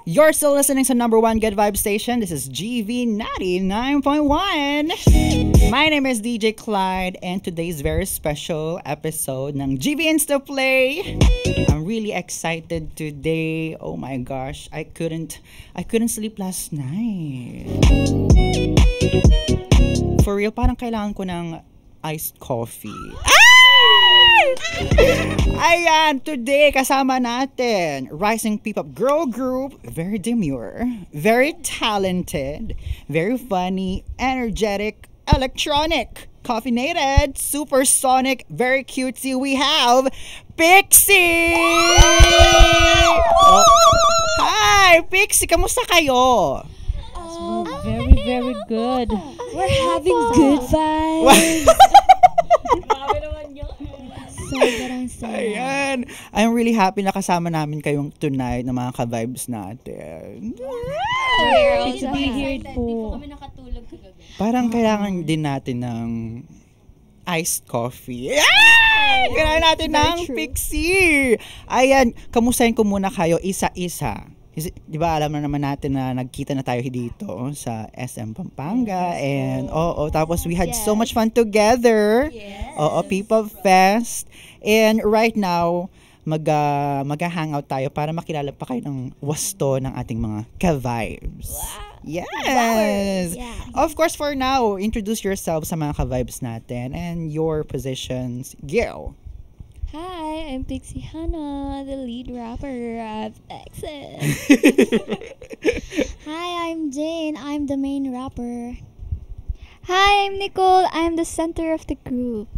You're still listening to number one Good Vibe Station. This is GV 99.1. My name is DJ Clyde, and today's very special episode ng GV Insta Play. I'm really excited today. Oh my gosh, I couldn't sleep last night. For real, parang kailangan ko ng iced coffee. Ayan, today kasama natin Rising P-pop girl group, very demure, very talented, very funny, energetic, electronic, caffeinated, supersonic, very cutesy. We have Pixie! Hi, Pixie, kamusta kayo? Very, very good. We're having good vibes. Sobrang saya. Ayan. I'm really happy na kasama namin kayong tonight na mga ka-vibes natin. We're It's to be here Hindi po. po kami nakatulog kagabi. Parang kailangan din natin ng iced coffee. Ay! Kailangan natin ng Pixie. Ayan, kamustahin ko muna kayo isa-isa. Di ba alam na naman natin na nagkita na tayo dito sa SM Pampanga and tapos we had so much fun together. P-pop Fest. And right now mag-hangout tayo para makilala pa kayo ng wasto ng ating mga ka-vibes. Yes. Yeah. Of course, for now, introduce yourself sa mga ka-vibes natin and your positions. Go. Hi, I'm Pixie Hana, the lead rapper of Exit. Hi, I'm Jane. I'm the main rapper. Hi, I'm Nicole. I'm the center of the group.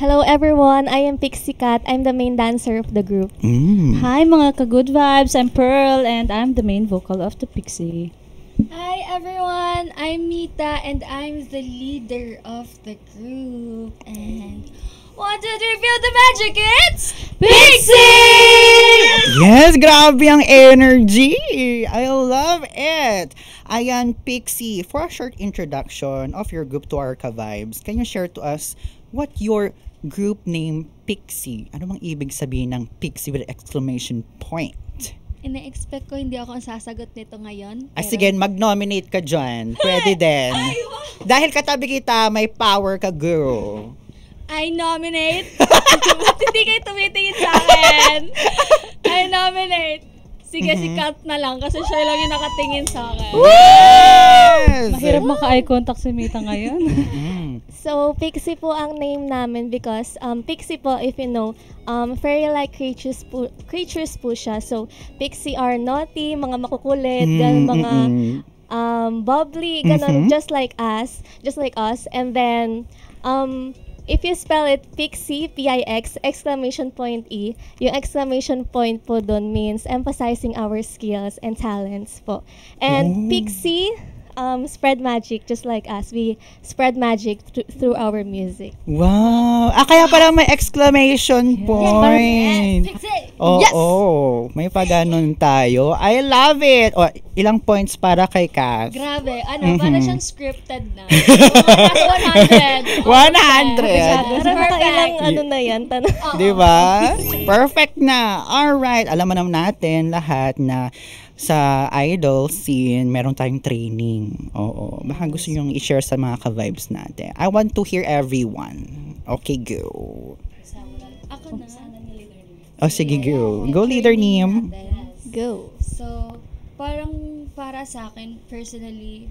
Hello everyone, I am Pixie Cat. I'm the main dancer of the group. Hi mga ka-good vibes, I'm Pearl and I'm the main vocal of the Pixie. Hi, everyone. I'm Mita, and I'm the leader of the group. And 1, 2, 3, feel the magic. It's Pixie! Yes, grabe ang energy. I love it. Ayan, Pixie, for a short introduction of your group to our ka-vibes, can you share to us what your group name Pixie? Ano bang ibig sabihin ng Pixie with exclamation point? Ina-expect ko hindi ako ang sasagot nito ngayon. Sige, mag-nominate ka dyan. Pwede din. Dahil katabi kita, may power ka, girl. I nominate. Ba't hindi kayo tumitingin sa akin? I nominate. Sige, si Kat na lang kasi siya lang yung nakatingin sa akin. Yes! Mahirap maka-eye contact si Mita ngayon. So, Pixie po ang name namin because Pixie po, if you know, fairy-like creatures po siya. So, Pixie are naughty, mga makukulit, mga bubbly, ganun, just like us. And then, if you spell it Pixie, P-I-X, exclamation point E, yung exclamation point po doon means emphasizing our skills and talents po. And Pixie, spread magic just like us. We spread magic through our music. Wow! Kaya pala may exclamation point. Pixie! Oo, may paganon tayo. I love it! Ilang points para kay Kath? Grabe, para siyang scripted na. 100. 100! Pero nakailang ano na yan, tanong. Diba? Perfect na. Alright. Alam mo naman natin lahat na sa idol scene, meron tayong training. Oo. Baka gusto nyo i-share sa mga ka-vibes natin. I want to hear everyone. Okay, go. Ako na. Sige, go. Go, leader Nim. Go. So, parang para sa akin, personally,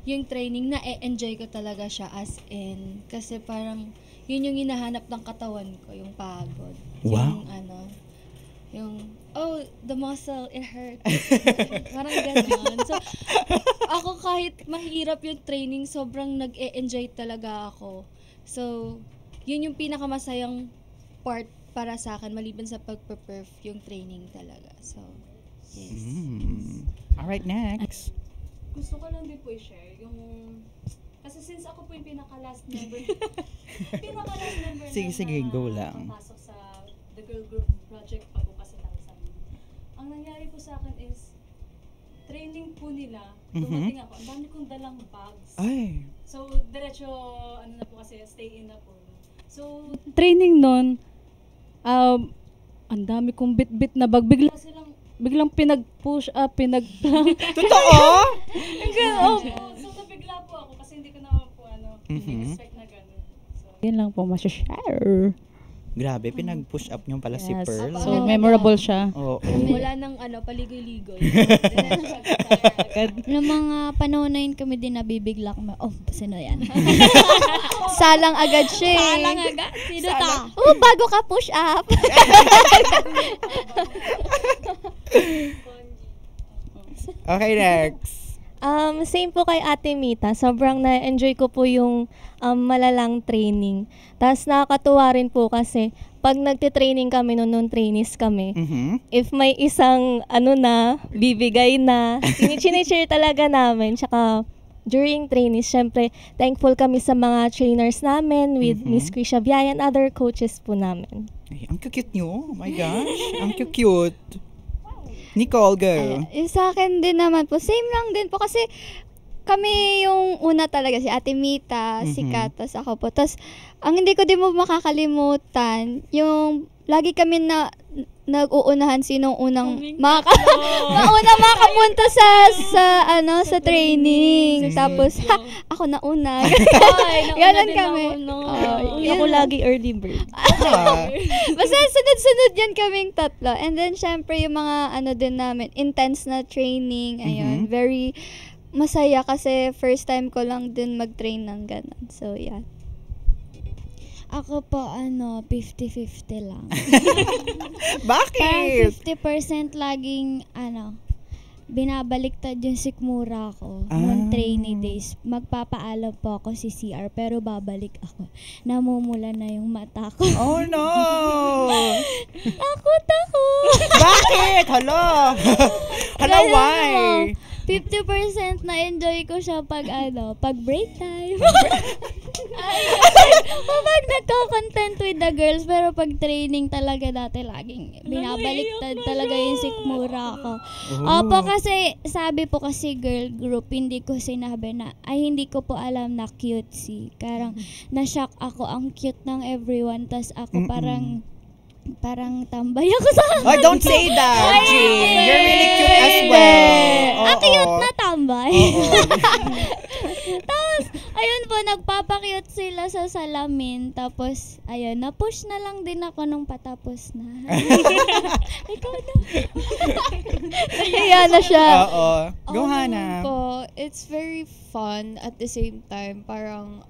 yung training na enjoy ko talaga siya as in. Kasi parang, yun yung hinahanap ng katawan ko, yung pagod. Wow. The muscle, it hurts. Parang gano'n. So, ako kahit mahirap yung training, sobrang nag-e-enjoy talaga ako. So, yun yung pinakamasayang part para sa akin, maliban sa pag-perf yung training talaga. So, yes. Alright, next. Gusto ko lang din po i-share yung... Kasi since ako po yung pinaka-last member... Sige, go lang. Papasok sa The Girl Group Project pa po kasi lang sa amin. Ang nangyari po sa akin is, training po nila, dumating ako, ang dami kong dalang bags. Ay. So, diretso, na po kasi, stay in na po. So, Training nun, ang dami kong bit-bit na bag. Bigla silang biglang pinag-push up, Totoo? So, nabigla po ako kasi hindi ko naman po, hindi expect na gano'n. So, Yun lang po masashare. Grabe, pinag-push up niyo pala si Yes. Pearl. So, memorable siya. Oo. Wala nang paligoy-ligoy. Noong mga panahon na yun kami din nabibigla kami. Oh, sino yan? Salang agad siya eh. Salang agad? Sino ta? Oh, bago ka push up. Okay, next. Same po kay Ate Mita. Sobrang na-enjoy ko po yung malalang training. Tapos nakakatuwa rin po kasi pag nagte-training kami nung trainees kami, if may isang bibigay na, chine-cheer talaga namin. Tsaka during trainees, syempre, thankful kami sa mga trainers namin with Miss Krisha Biay and other coaches po namin. Ay, ang cute niyo. Oh my gosh. Ang cute. Nicole, go. Yung sa akin din naman po, same lang din po kasi kami yung una talaga, si Ate Mita, si Kat, tas ako po. Tas, ang hindi ko din mo makakalimutan, yung lagi kami na nag-uunahan sinong unang maunang makapunta sa training. Tapos, ako na una. Ganon kami. Ako lagi early bird. Basta sunod-sunod yan kaming tatlo. And then, syempre, yung mga din namin, intense na training. Ayun, very masaya kasi first time ko lang din mag-train ng ganon. So, yeah. Ako po, 50-50 lang. Bakit? Parang 50% laging, binabaliktad yung sikmura ko noong trainee days. Magpapaalam po ako si CR, pero babalik ako. Namumula na yung mata ko. Oh no! Takot ako! Bakit? Hala, why? 50% na-enjoy ko siya pag break time. Pag nagko-content with the girls, pero pag training talaga dati laging binabaliktad talaga yung sikmura ko. Opo, kasi sabi po kasi girl group, hindi ko sinabi na, hindi ko po alam na cute si. Karang na-shock ako, ang cute ng everyone, tas ako parang tambay ako sa Oh, don't say that, Jane. You're really cute as well. cute na tambay. Tapos, ayun po, nagpapakyut sila sa salamin. Tapos, ayun, na-push na lang din ako nung patapos na. Ikaw na. Kaya na siya. Oo. Go, Hana. Po, it's very fun at the same time. Parang,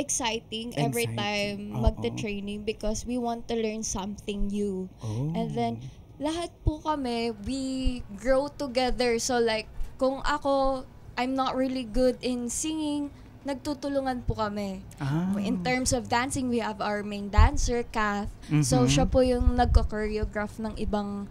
exciting every time magte-training because we want to learn something new. And then, lahat po kami, we grow together. So like, kung ako, I'm not really good in singing, nagtutulungan po kami. In terms of dancing, we have our main dancer, Kath. So, siya po yung nagko-choreograph ng ibang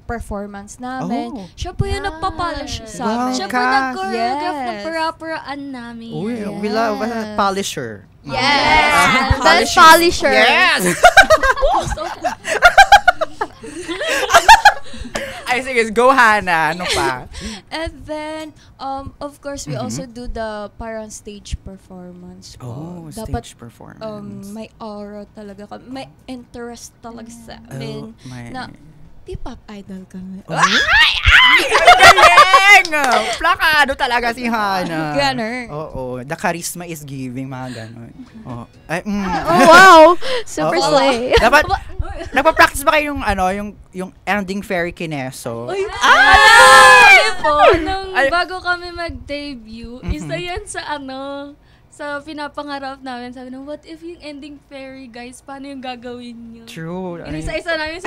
performance namin. Siya po yung nagpapolish sa amin. Siya po nag-choreograph ng para-paraan namin. We love polisher. Yes! That's polisher. Yes! Ay, sige, go, Hana. Ano pa? And then, of course, we also do the parang stage performance. Stage performance. May aura talaga kami. May interest talaga sa amin. Na, P-pop idol kami. Ay! Ang galing! Plakado talaga si Hana. Ganun. Oo. The charisma is giving, mga ganon. Ay, Oh, wow! Super slay. Dapat, nagpa-practice ba kayo yung ending fairy kineso? Nung bago kami mag-debut, isa yan sa sa pinapangarap namin. Sabi na, what if yung ending fairy, guys? Paano yung gagawin nyo? True. Inisa-isa namin.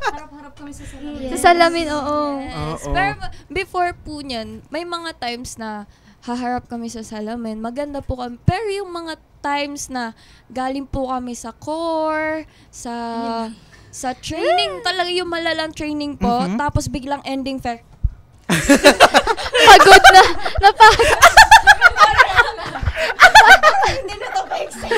Harap-harap kami sa salamin. Sa salamin, oo. Yes. Pero before po niyan, may mga times na haharap kami sa salamin. Maganda po kami. Pero yung mga times na galing po kami sa core, sa training, talaga yung malalang training po, tapos biglang ending fair. Pagod na. Napagod. Hindi na to make sense.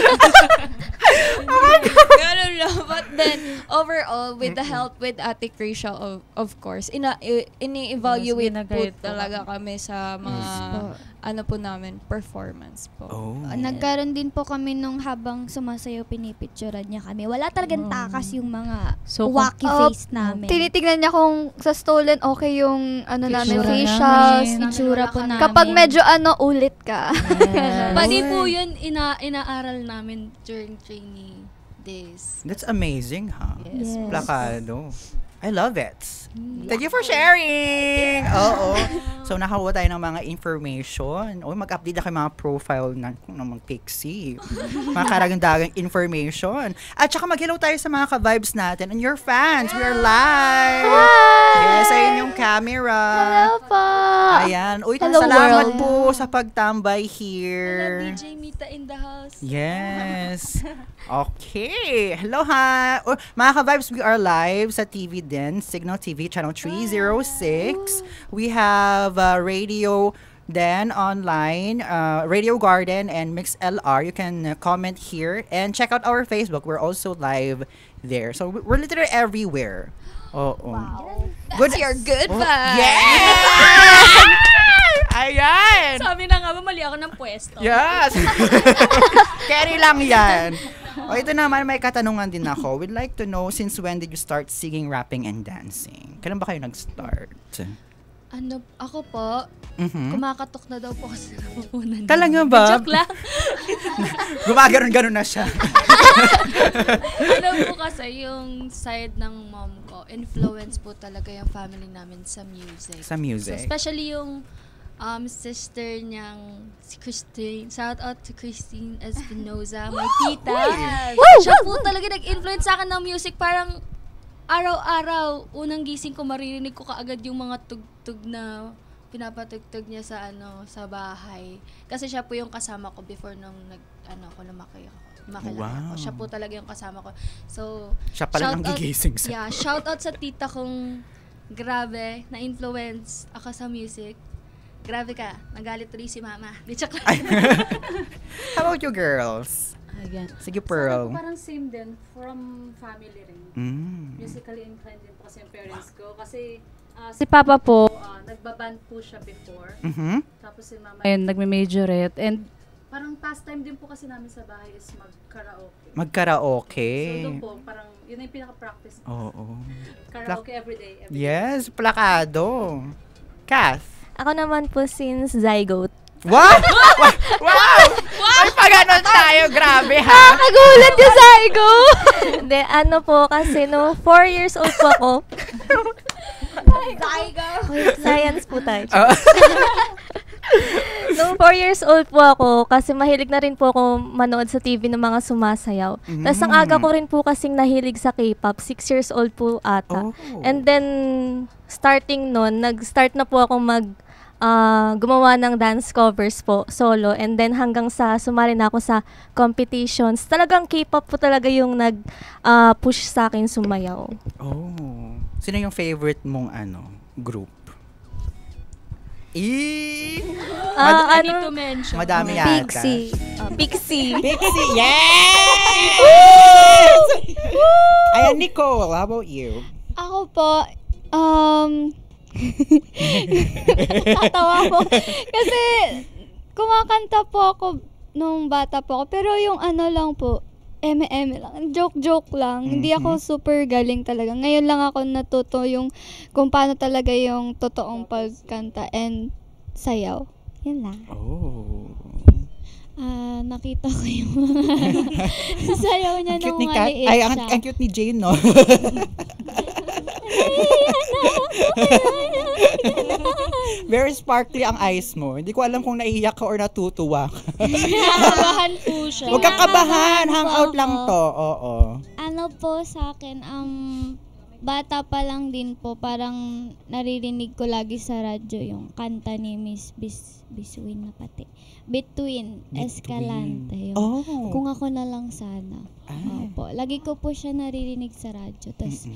Ganun lang. But then, overall, with the help with Ate Krisha, of course, ini-evaluate Yes, po ginagayad po talaga kami sa mga, ano po namin, performance po. Oh. Nagkaroon din po kami nung habang sumasayaw, pinipicturean niya kami. Wala talagang takas yung mga So, wacky Oh, face namin. Tinitignan niya kung sa stolen okay yung ano namin, Itsura facials. namin. Itsura po namin. Kapag medyo ulit ka. Pati po yun, inaaral namin during training days. That's amazing, huh? Yes. Plakado. I love it. Thank you for sharing! Oo. So, nakakuha tayo ng mga information. O, mag-update na kayo mga profile ng mga Pixie. Mga karagdagang information. At saka mag-hello tayo sa mga ka-vibes natin and your fans. We are live! Yes, ayun yung camera. Hello po! Ayan. Uy, Hello, salamat world. po sa pagtambay Hello, here. DJ Mita in the house. Yes. Okay. Hello, ha. Oh, mga ka-vibes, we are live sa TV din. Signal TV, channel 306. We have radio then online, Radio Garden and Mix LR. You can comment here and check out our Facebook. We're also live there. So we're literally everywhere. Oh, That's your good vibe. Yes! Ayan! Sabi na nga ba, mali ako ng pwesto. Yes! Carry lang yan. O ito naman, may katanungan din ako. We'd like to know, since when did you start singing, rapping, and dancing? Kailan ba kayo nag-start? Ako po, Mhm. kumakatok na daw po kasi napupunan. Talaga ba? Joke lang. Gumaganon-ganon na siya. Po kasi yung side ng mom ko, influence po talaga yung family namin sa music. Sa music. So, especially yung sister niyang si Christine. Shout out to Christine Espinoza, my tita. Siya po talaga nag-influence sa akin ng music. Parang araw-araw, unang gising ko, maririnig ko kaagad yung mga tugtog na pinapatugtog niya sa bahay. Kasi siya po yung kasama ko before nung lumaki ako. Siya po talaga yung kasama ko. So, Siya pala nang gigising sa... yeah, shout out sa tita kong grabe, na-influence ako sa music. Grabe ka, nagalit rin si mama. Di joke lang. How about you girls? Ayan. Sige, Sa akin Pearl. po parang same din, from family rin. Musically inclined din po kasi yung parents ko. Kasi si Papa po, nagbaband po siya before. Mhm. Tapos si Mama ayun, nagme-majorette. And parang pastime din po kasi namin sa bahay is mag-karaoke. Mag-karaoke. So doon po, parang yun na yung pinaka-practice ko. Oo. Karaoke everyday. Yes, plakado. Kath. Ako naman po since Zygote. What? Wow! Ay, pag-ganon tayo. Grabe, ha? Nagulat yung Zygo! Hindi, ano po kasi no, 4 years old po ako. Science po tayo. Nung 4 years old po ako, kasi mahilig na rin po ako manood sa TV ng mga sumasayaw. Tapos ang aga ko rin po kasing nahilig sa K-pop, 6 years old po ata. Oh. And then, starting nun, nag-start na po ako gumawa ng dance covers po, solo. And then hanggang sa sumali na ako sa competitions. Talagang K-pop po talaga yung nag-push sa akin sumayaw. Oh. Sino yung favorite mong group? I need to mention. Madami yata. Pixie. Pixie. Pixie, yes! Ayan, Nicole, how about you? Ako po, tatawa ko. Kasi, kumakanta po ako nung bata po ako. Pero yung lang po, lang. Joke lang. Hindi ako super galing talaga. Ngayon lang ako natuto yung kung paano talaga yung totoong pagkanta and sayaw. Yun lang. Oh. Nakita ko yung sayaw niya Ang cute nung ni Kat. maliit Ay, siya. ang cute ni Jane, no? Very sparkly ang eyes mo. Hindi ko alam kung naiiyak ka or natutuwa ka. Nakabahan po siya. Huwag kang kabahan. Kinakabahan po Hangout lang ako. to. Oo. Ano po sa akin, bata pa lang din po, parang naririnig ko lagi sa radyo yung kanta ni Miss Biswin na pati. Between Escalante. Yung, Kung ako na lang sana. Opo. Lagi ko po siya naririnig sa radyo. Tapos,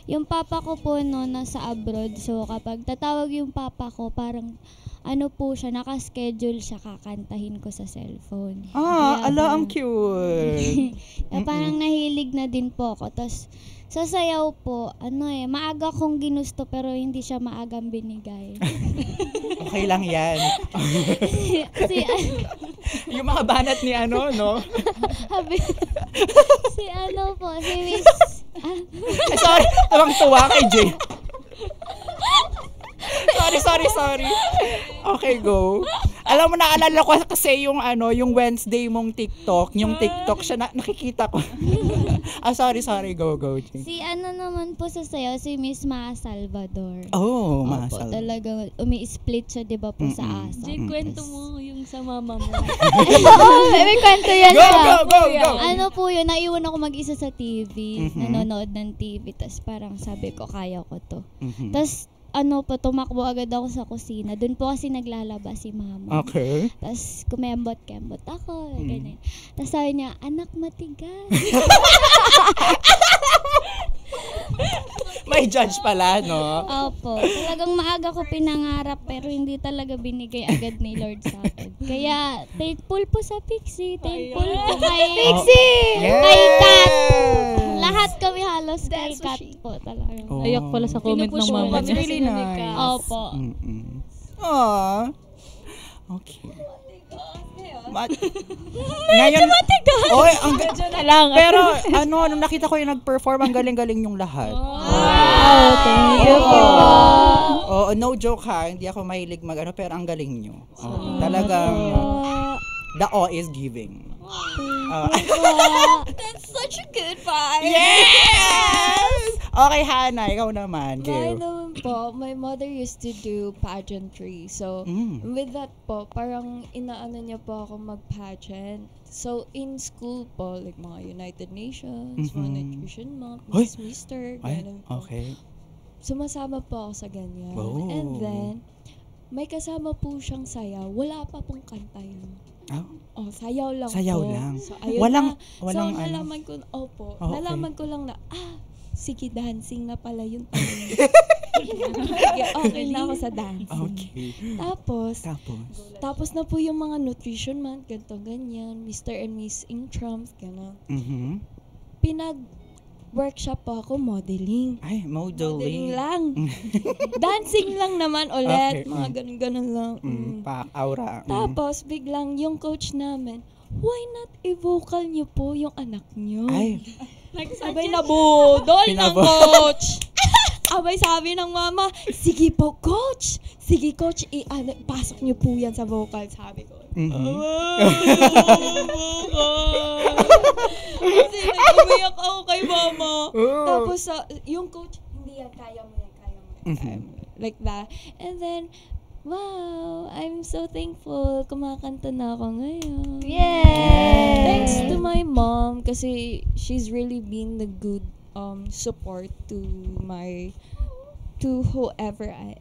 yung papa ko po nasa abroad. So, kapag tatawag yung papa ko, parang po siya, naka-schedule siya, kakantahin ko sa cellphone. Ang cute. Parang nahilig na din po ako. Tapos, sa sayaw po, maaga kong ginusto pero hindi siya maagang binigay. Okay lang yan. si Yung mga banat ni no? si Miss... sorry, tuwang-tuwa kay Jay. Sorry. Okay, go. Alam mo, naalala ko kasi yung Wednesday mong TikTok. Yung TikTok siya, nakikita ko. Sorry. Go, Jay. Si naman po sa sayo, si Miss Maa Salvador. Maa Salvador. Talagang umi-split siya, di ba po, sa ASAP. Jay, kwento mo yung sa mama mo. May kwento yan Go. Ano po yun, naiwan ako mag-isa sa TV. Nanonood ng TV. Tapos parang sabi ko, kaya ko to. Tapos, tumakbo agad ako sa kusina. Doon po kasi naglalaba si mama. Okay. Tapos kumembot-kembot ako. Ganyan. Tapos sabi niya, anak matigas. May judge pala, no? Opo. Talagang maaga ko pinangarap pero hindi talaga binigay agad ni Lord sa akin. Kaya, thankful po sa Pixie. Thankful po kay Pixie! Yes! Kay Kat! Lahat kami halos kay Kat po talaga. Ayak pala sa comment ng mama That's niya. really nice. Opo. Aww. Okay. Ngayon, pero nung nakita ko yung nag-perform, ang galing-galing yung lahat. Thank you po. No joke ha, hindi ako mahilig pero ang galing nyo. Talagang, the awe is giving. That's such a good vibe. Yes! Okay, Hana, ikaw naman. Mine naman po, my mother used to do pageantry. So, with that po, parang inaano niya po ako mag-pageant. So, in school po, like mga United Nations, mga Nutrition Month, Miss Mister, ganun po. Okay. Sumasama po ako sa ganyan. Oh. And then, may kasama po siyang sayaw. Wala pa pong kanta yun. Sayaw lang Sayaw po. lang. So, ayun Walang so, nalaman ko, nalaman ko lang na, sige, dancing na pala yun. Okay na ako sa dancing. Okay. Tapos na po yung mga nutrition month, ganito, ganyan, Mr. and Miss Intrams, gano'n. Pinag-workshop po ako modeling. Ay, modeling. lang. Dancing lang naman ulit. Okay. Mga ganun-ganun lang. Aura. Tapos, biglang yung coach namin, why not i-vocal niyo po yung anak niyo? Ay. Abay, nabudol ng coach. Abay, sabi ng mama, sige po, coach. Sige, coach, pasok niyo po yan sa vocal, sabi ko. Kasi nag-umiyak ako kay mama. Tapos, yung coach, hindi yan, kaya mo yan. Like that. And then, wow, I'm so thankful. Kumakanta na ako ngayon. Yay! Thanks to my mom kasi she's really been the good support to whoever I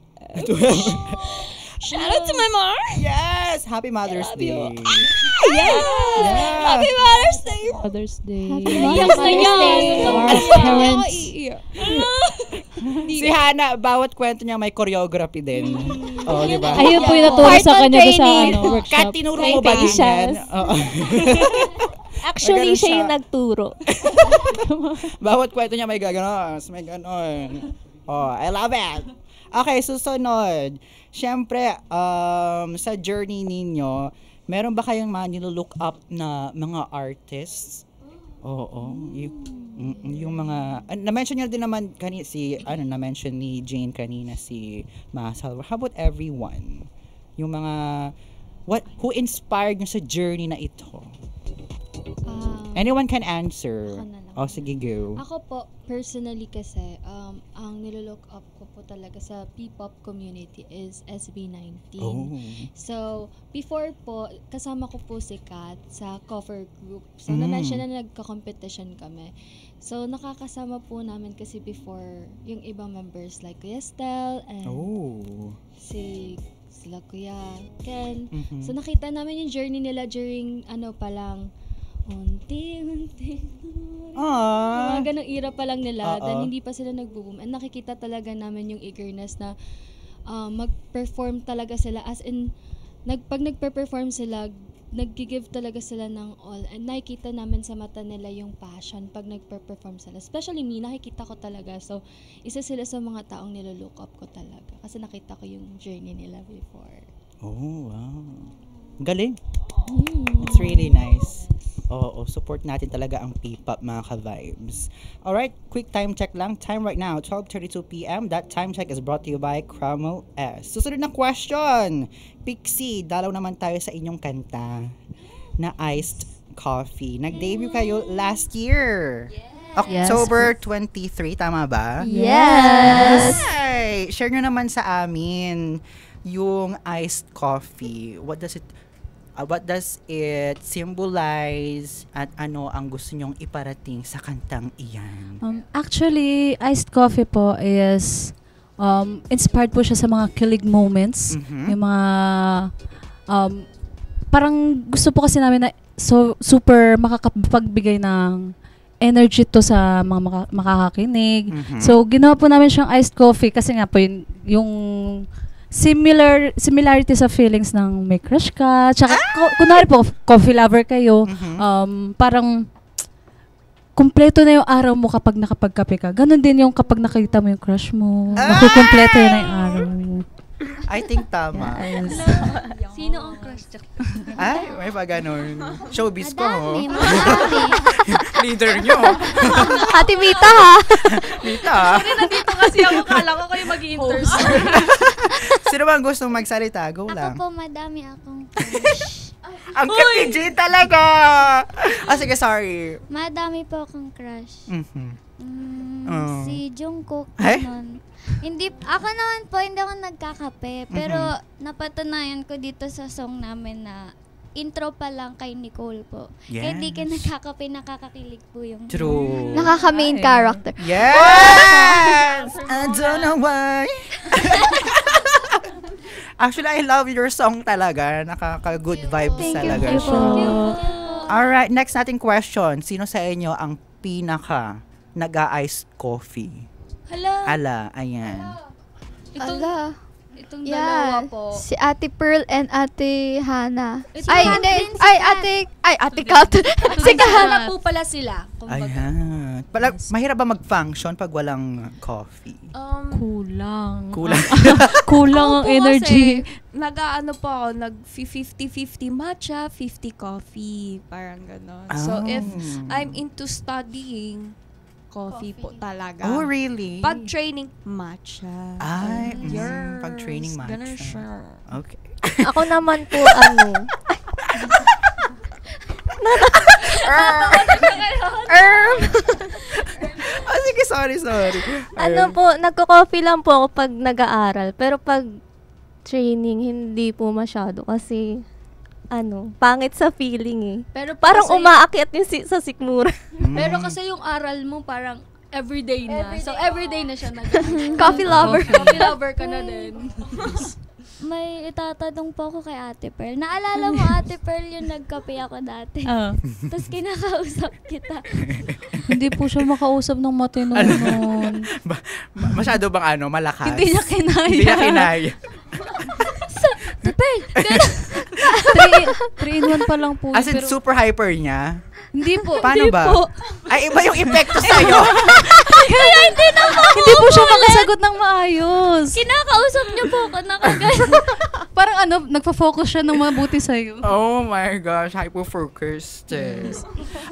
Shout out to my mom. Yes! Happy Mother's Day. Yes! Happy Mother's Day. Mother's Day. Parents. Si Hana, bawat kwento niya may choreography din. Di ba? Ayun po yung naturo sa kanya doon sa workshop. Kat, tinuro mo ba din yan? Actually, siya yung nagturo. Bawat kwento niya may gaganon. May ganon. I love it. Okay, susunod. Siyempre, sa journey ninyo, meron ba kayong mga nilook up na mga artists? Oo. Yung mga, na-mention niyo din naman na-mention ni Jane kanina si Masal. How about everyone? Yung mga, who inspired nyo sa journey na ito? Anyone can answer. O, sige, go. Ako po, personally kasi, ang nilolook up ko po talaga sa P-pop community is SB19. Oh. So, before po, kasama ko po si Kat sa cover group. So, na-mention na nagka-competition kami. So, nakakasama po namin kasi before yung ibang members like Kuya Stel and sila Kuya Ken. So, nakita namin yung journey nila during pa lang, unti-unti. Mga ganong era pa lang nila. Then hindi pa sila nag-boom. And nakikita talaga namin yung eagerness na mag-perform talaga sila. As in, pag nagpe-perform sila, nag-give talaga sila ng all. And nakikita namin sa mata nila yung passion pag nagpe-perform sila. Especially me, nakikita ko talaga. So, isa sila sa mga taong nilolook up ko talaga. Kasi nakita ko yung journey nila before. Oh, wow. Galing. It's really nice. Oo, support natin talaga ang P-pop, mga ka-vibes. Alright, quick time check lang. Time right now, 12:32 p.m. That time check is brought to you by Cromwell S. Susunod na question. Pixie, dalaw naman tayo sa inyong kanta na Iced Coffee. Nag-debut kayo last year. October 23, tama ba? Yes! Hi! Share nyo naman sa amin yung Iced Coffee. What does it symbolize at ano ang gusto nyong iparating sa kantang iyan? Actually, Iced Coffee po is inspired po siya sa mga kilig moments. Yung mga parang gusto po kasi namin na super makakapagbigay ng energy to sa mga makakakinig. So, ginawa po namin siyang iced coffee kasi nga po yung similarity sa feelings ng may crush ka. Tsaka, kunwari po, coffee lover kayo, parang kumpleto na yung araw mo kapag nakapagkape ka. Ganon din yung kapag nakita mo yung crush mo. Nakukumpleto yun na yung araw mo. I think tama. Yes. Sino ang crush? Ay, may pa ganun. Showbiz ko, ho. Madami. Leader nyo. Ate Mita, ha? Mita. Nandito kasi ako, kala ko kayo mag-i-interview. Sino ba ang gustong magsalita? Go Ako lang. po, madami akong crush. Ang kapiji talaga! Sige, sorry. Madami po akong crush. Si Jungkook Eh? naman. Ako naman po, hindi ako nagkakape. Pero napatunayan ko dito sa song namin na intro pa lang kay Nicole po. Kaya di ka nakakape, nakakakilig po yung True. nakaka-main character. Yes! I don't know why. Actually, I love your song talaga. Nakaka-good vibes Thank talaga you siya. po. Alright, next nating question. Sino sa inyo ang pinaka nag-iced coffee? Ala, ayan. Ala. Itong dalawa po. Si Ate Pearl and Ate Hana. Ito Ay, Ate hindi. Princess Ate Kat. Si Kahana Kat. po pala sila. Kumbaga. Ayan. Mahirap ba mag-function pag walang coffee? Kulang. Kulang. Kulang ang energy. Nag-ano po ako, nag-50-50 matcha, 50 coffee, parang gano'n. So, if I'm into studying, coffee po talaga. Oh, really? Pag training, matcha. Ay, Yes. pag training Ganun matcha. siya. Okay. Ako naman po, Sige, sorry. nagko-coffee lang po ako pag nag-aaral. Pero pag training, hindi po masyado. Kasi, pangit sa feeling eh. Pero Parang kasi, umaakyat yung sa sikmura. pero kasi yung aral mo parang everyday na. So everyday na siya Coffee lover. Coffee lover ka na din. May itatanong po ako kay Ate Pearl. Naalala mo, Ate Pearl, yung nagkape ako dati. Tapos kinakausap kita. Hindi po siya makausap ng matino noon. Masyado bang malakas? Hindi niya kinaya. Hindi niya kinaya. Ate Pearl! 3 in 1 pa lang po. As in, super hyper niya? Hindi po. Paano ba? Ay, iba yung epekto sa'yo. Hindi po siya makasagot ng maayos. Kinakausap niya po ako, nakagano. Parang nagpa-focus siya ng mabuti sa'yo. Oh my gosh, hyper-focused.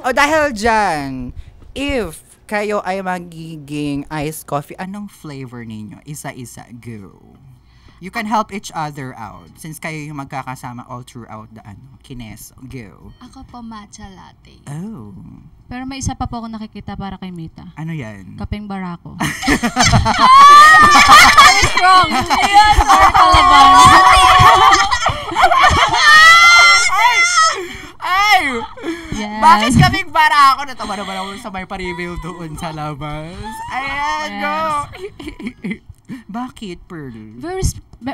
Dahil dyan, if kayo ay magiging iced coffee, anong flavor ninyo? Isa-isa, go. You can help each other out since kayo yung magkakasama all throughout the kines. Go. Ako po matcha latte. Oh. Pero may isa pa po ako nakikita para kay Mita. Ano yan? Kapeng barako. Strong. Ay! Yes. Bakit kaming bara ako? Natawa naman ako sa may pa-reveal doon sa labas. Ayan, go! Bakit, Pearl?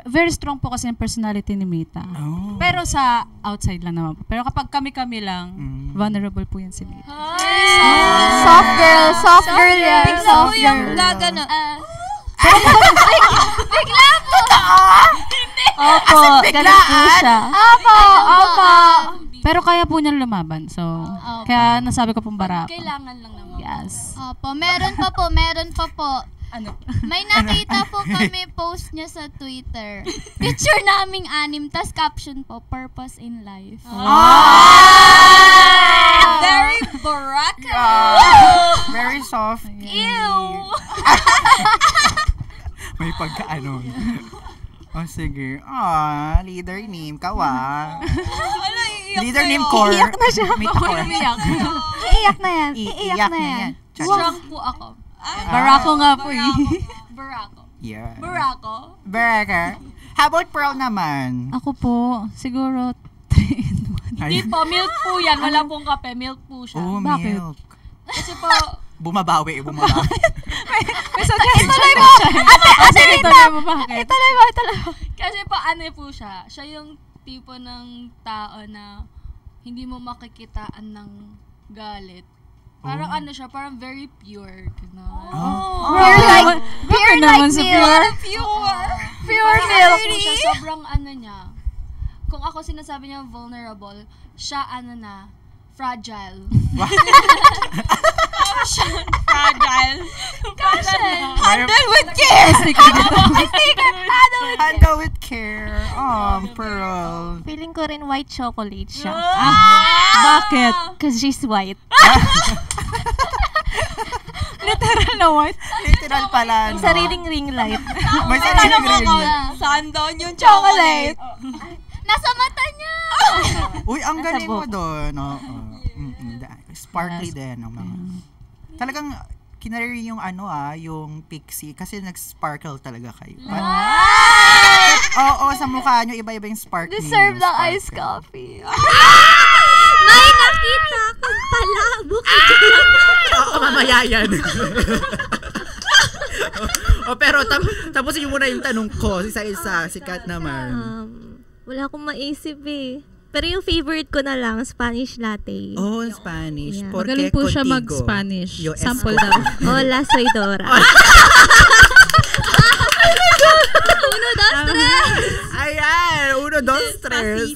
Very strong po kasi ang personality ni Mita. Oh. Pero sa outside lang naman po. Pero kapag kami-kami lang, vulnerable po yan si Mita. Soft girl yan. Bigla mo yung gagano. Bigla po! Opo, ganun po siya. Opo. Pero kaya po niyang lumaban. So, kaya nasabi ko pong barako. Kailangan lang naman. Yes. Opo, meron pa po. Ano? May nakita po kami post niya sa Twitter. Picture naming anim, tas caption po, purpose in life. Very baraka. Very soft. Ew! May pagkaano. Oh, sige. Leader name. Kawa. Leader name core. Iiyak na siya. May takor. Iiyak na yan. Iiyak na yan. Strong po ako. Barako nga po eh. Barako. Yeah. Barako. Baraka. How about Pearl naman? Ako po, siguro 3 in 1. Hindi po, milk po yan. Wala pong kape. Milk po siya. Oh, Bakit? milk. Kasi po, Bumabawi. May suggestion siya. Sige, tuloy mo bakit? kasi po ano po siya. Siya yung tipo ng tao na hindi mo makikitaan ng galit. Parang ano siya, parang very pure. Pure like milk. Pure milk. Po siya, sobrang ano niya. Kung ako sinasabi niya vulnerable, siya ano na, fragile. Fragile. Handle with care! Handle with care. Pearl. Feeling ko rin white chocolate siya. Bakit? Because she's white. Literal na white? Literal pala, no? Sariling ring light. May sariling ring. Sundown yung chocolate. Nasa mata niya! Uy, ang galing mo doon. Sparkly din ang mga. Talagang kinarry yung yung pixie kasi nag-sparkle talaga kayo. Oo, sa mukha nyo iba-iba yung sparkle. Deserve ng iced coffee. May nakita akong palabok. Oo, mamaya yan. Pero tapusin nyo muna yung tanong ko. Isa-isa, si Kat naman. Wala akong maisip eh. Pero yung favorite ko na lang, Spanish latte. Oh, Spanish. Yeah. Porque Magaling po siya contigo. mag-Spanish. Yo Sample esco. daw. Hola, soy Dora. Ayan, 1, 2, 3.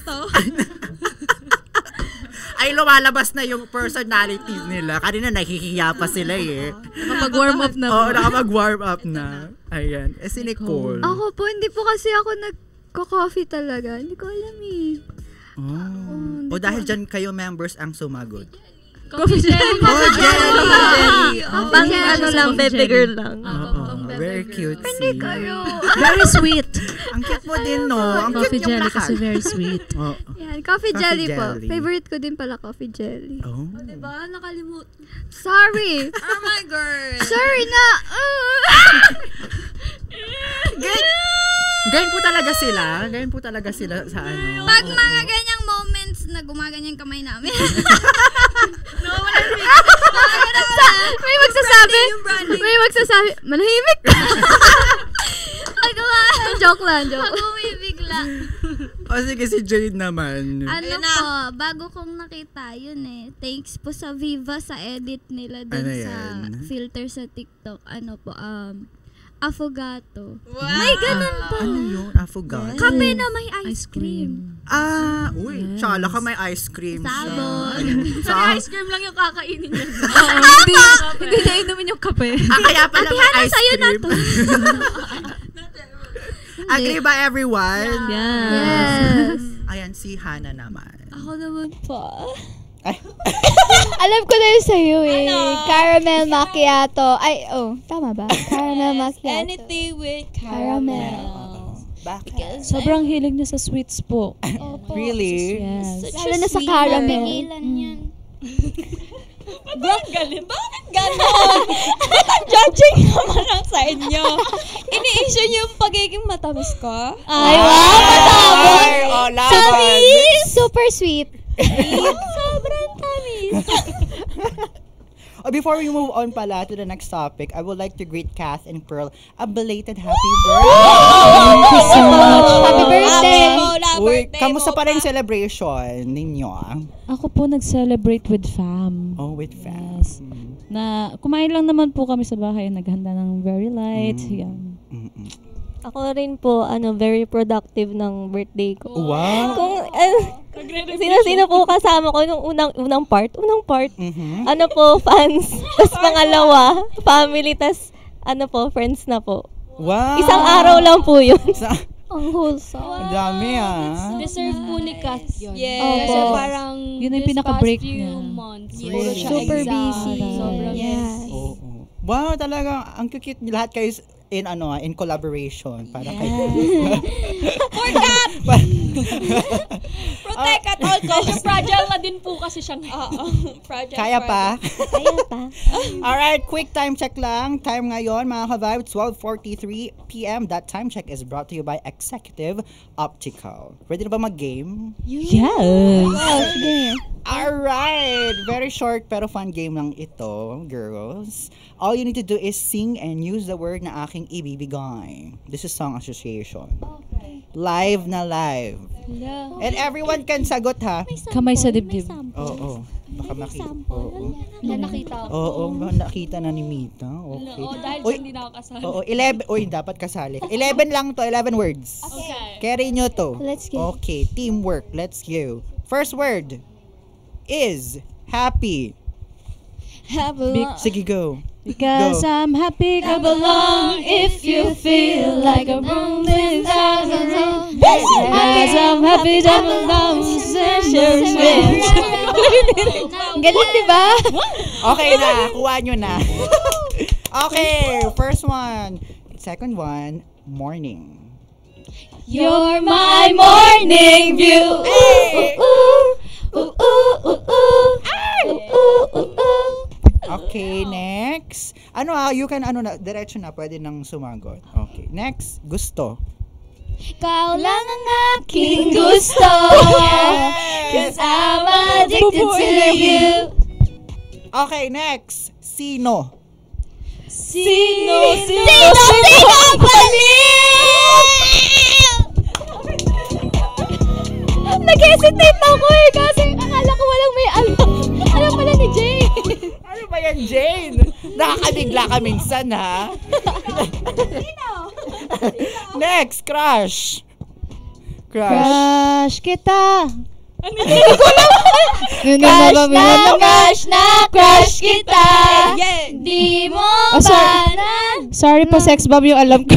Ay, lumalabas na yung personalities nila. Kanina nahihiya pa sila eh. Nakapag-warm up na po. Oo, nakapag-warm up na. Ayan. Si Nicole. Ako po, hindi po kasi ako nagko-coffee talaga. Hindi ko alam eh. O dahil dyan kayo members ang sumagot. Coffee jelly. Oh, jelly! Pang ano lang, baby girl lang. Oo, very cute. Hindi kayo. Very sweet. Ang cute mo din, no? Ang Coffee cute yung jelly lahat. kasi very sweet. Oo. Yan, coffee jelly po. jelly. Favorite ko din pala coffee jelly. Oh. Diba? Nakalimut. Sorry. Oh my God. Sorry na. Ganyan po talaga sila sa ano. Pag mga ganyang moments na gumaganyan kamay namin. May magsasabi, manahimik ka. Joke lang. Bumibigla. O sige, si Jade naman. Ano po, bago kong nakita yun eh. Thanks po sa Viva sa edit nila dun Ano sa yan? filter sa TikTok. Ano po, affogato. May ganun po. Ano yun? Affogato? Kape na may ice cream. Uy, tsala ka may ice cream siya. Sabon. Sa, Ice cream lang yung kakainin niya. Hindi na inumin yung kape. kaya pala may ice cream. na to. Agree ba everyone? Yes. Ayan, si Hana naman. Ako naman po. Alam ko na yun sa'yo eh. Caramel macchiato. Ay, tama ba? Caramel macchiato. Anything with Caramel. Bakit? Sobrang hilig niya sa sweets po. Opo. Really? Yes. Lalo na sa caramel. Pigilan yan. Bakit ganon? Ba't ang judging naman lang sa inyo? Ini-issue niyo yung pagiging matamis ko? Ay, wow! Matapos! Ay, laban. Super sweet. Sobrang tamis. Before we move on pala to the next topic, I would like to greet Kath and Pearl a belated happy birthday. Thank you so much. Happy birthday. Uy, kamusta pa rin celebration ninyo? Ako po nag-celebrate with fam. Oh, with fans. Yes. Na kumain lang naman po kami sa bahay, naghanda ng very light. Yan. Ako rin po, very productive ng birthday ko. Wow. Kung, sino-sino po kasama ko nung unang part? Fans. Tapos pangalawa, family. Tapos, friends na po. Wow. Isang araw lang po yun. Ang wholesome. Ang dami Deserve po ni Kat yun. Yes. Kasi Opo. parang Yun ang this pinaka-break past few niya. months, Yes. puro siya Super exam. busy. Sobrang Yes. busy. Oo. Wow, talaga ang cute lahat kayo in collaboration para kay Protect at all costs. Medyo fragile na din po kasi siya ngayon. Project. Kaya pa. Ayun pa. Alright, quick time check lang. Time ngayon, mga ka-vibe, 12:43 p.m. That time check is brought to you by Executive Optical. Ready na ba mag-game? Yes. Alright! Very short pero fun game lang ito, girls. All you need to do is sing and use the word na aking ibibigay. This is Song Association. Live na live. And everyone can sagot, ha? Kamay sa dibdib. Oo. Baka makita. Oo. Nakita ko. Oo, nakita na ni Mita. Okay. Oo, dahil Uy, dyan hindi na ako kasali. Oo, 11. Uy, dapat kasali. 11 lang to, 11 words. Okay. Carry nyo to. Let's go. Okay, teamwork. Let's go. First word is happy. Sige, go. Because Go. I'm happy, come along if you feel like a rolling thousand. Because I'm happy, come along, Ang galing, di ba? Okay na, kuha nyo na. Okay, first one. Second one, morning. You're my morning view. Okay, next. You can, diretso na, pwede nang sumagot. Okay, next, gusto. Ikaw lang ang aking gusto. Cause I'm addicted to you. Okay, next, sino. Sino Nag-hesitate ako kasi akala ko walang may alam. Alam pala ni Jay. Ano ba yan, Jane? Nakakabigla ka minsan, ha? Next, crush. Crush kita. Crush kita. Di mo Sorry po, sex bomb yung alam ko.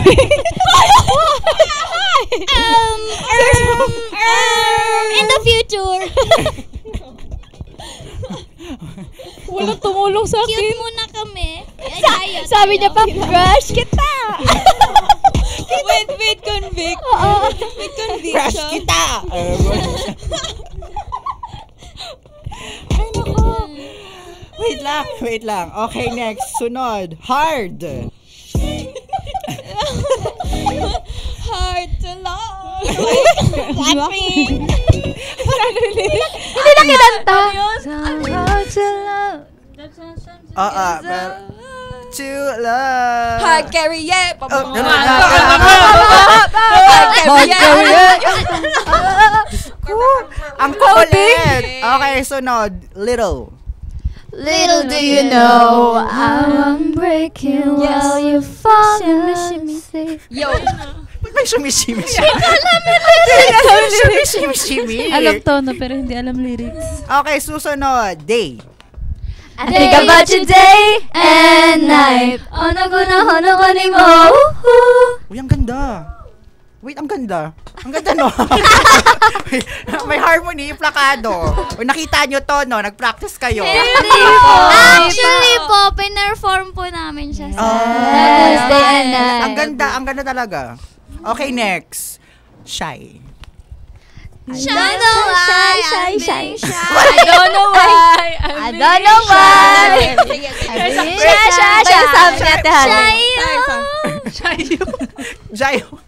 in the future. Walang tumulong sa akin. Cute muna kami. Sabi niya pa, crush kita. With convict. With conviction. Crush kita! Wait lang. Okay, next. Sunod. Hard. Hard to love. Blackpink. Hindi na kinanta. To love. Hard carry, yeah. Ang kulit. Okay, sunod. Little. Little do you know I'm breaking while you fall asleep. Yo. May sumishimi siya. Sumishimi. Alam tono pero hindi alam lyrics. Okay, susunod. Day. I think about you day and night. Ano ko ni mo. Uy, ang ganda. Wait, ang ganda. Ang ganda, no? May harmony, plakado. Uy, nakita nyo to, no? Nag-practice kayo. Actually po, pinerform po namin siya sa Day and night. Ang ganda talaga. Okay, next. Shy. Shy. I don't know why. I don't know why. I don't know why. Jayo.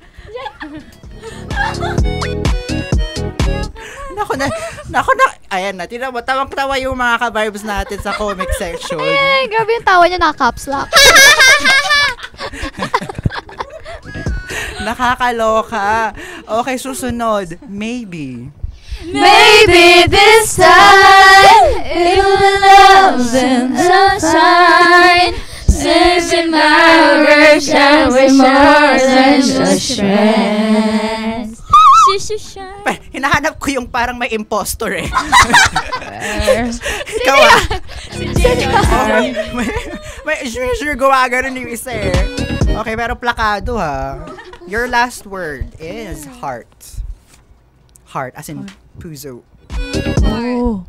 Ayan na, tinan mo, tawang-tawa yung mga ka-vibes natin sa comic section. Ay, grabe yung tawa niya, naka-caps lock. Nakakaloka. Okay, susunod. Maybe. Maybe this time it will be love and sunshine. Since in my version with more than just friends. Hinahanap ko yung parang may impostor eh. Ikaw ah. May sure gawa ganun yung isa eh. Okay, pero plakado ha. Your last word is heart. Heart, as in puso. Oh.